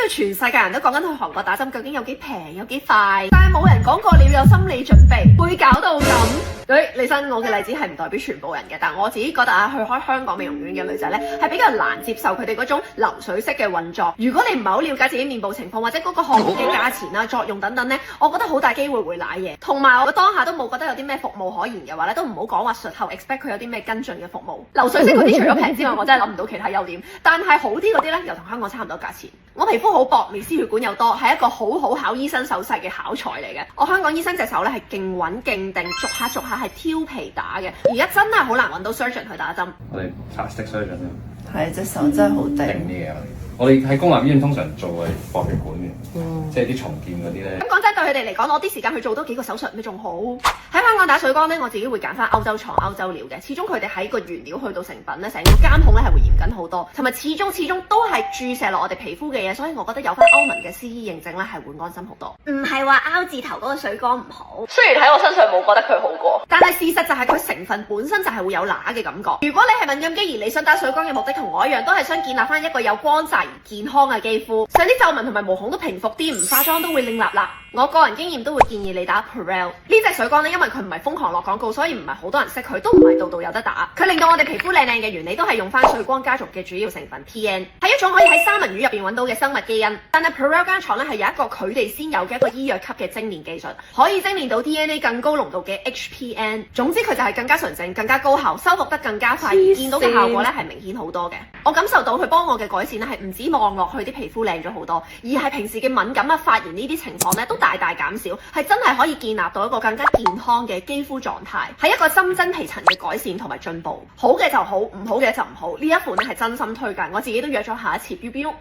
為全世界人都講緊去韓國打針究竟有幾平有幾快，但係冇人講過你要有心理準備，會搞到咁。李生，我嘅例子係唔代表全部人嘅，但我自己覺得啊，去開香港美容院嘅女仔呢，係比較難接受佢哋嗰種流水式嘅運作。如果你唔係好了解自己面部情況或者嗰個項目嘅價錢啊、作用等等呢，我覺得好大機會會瀨嘢。同埋我當下都冇覺得有啲咩服務可言嘅話呢，都唔好講話術後 expect 佢有啲咩跟進嘅服務。流水式嗰啲除咗平之外，我真係諗唔到其他優點。但係好啲嗰啲呢，又同香港差唔多價錢。我皮膚好薄，微絲血管又多，係一個好好考醫生手勢嘅考材嚟嘅。我香港醫生隻手呢，係勁穩勁定，逐下係挑皮打嘅。而家真係好難揾到 surgeon 去打針。我哋 plastic surgeon 咧，係隻手真係好頂啲嘢。我哋喺公立醫院通常做係薄血管嘅，即係啲重建嗰啲咧。咁講真，對佢哋嚟講，攞啲時間去做多幾個手術，咪仲好？喺香港打水光咧，我自己會揀翻歐洲廠、歐洲料嘅。始終佢哋喺個原料去到成品咧，成個監控咧係會嚴謹好多，同埋始終都係注射落我哋皮膚嘅嘢，所以我覺得有翻歐盟嘅 CE 認證咧係會安心好多。唔係話拗字頭嗰個水光唔好，雖然喺我身上冇覺得佢好過，但係事實就係佢成分本身就係會有乸嘅感覺。如果你係敏感肌而你想打水光嘅目的同我一樣，都係想建立翻一個有光澤而健康嘅肌膚，想啲皺紋同埋毛孔都平復啲，唔化妝都會靚立立。我個人經驗都會建議你打 Perel 呢隻水光咧，因為佢唔係瘋狂落廣告，所以唔係好多人識佢，都唔係度度有得打。佢令到我哋皮膚靚嘅原理都係用翻水光家族嘅主要成分 TN， 係一種可以喺三文魚入邊揾到嘅生物基因。但係 Perel 間廠咧係有一個佢哋先有嘅一個醫藥級嘅精煉技術，可以精煉到 DNA 更高濃度嘅 HPN。總之佢就係更加純正、更加高效，修復得更加快，見到嘅效果咧係明顯好多嘅。我感受到佢幫我嘅改善咧係唔止望落去啲皮膚靚咗好多，而係平時嘅敏感啊、發炎呢啲情況咧都大大減少，係真係可以建立到一個更加健康嘅肌膚狀態，係一個深層皮層嘅改善同埋進步。好嘅就好，唔好嘅就唔好。呢一款咧係真心推介，我自己都約咗下一次 biu biu。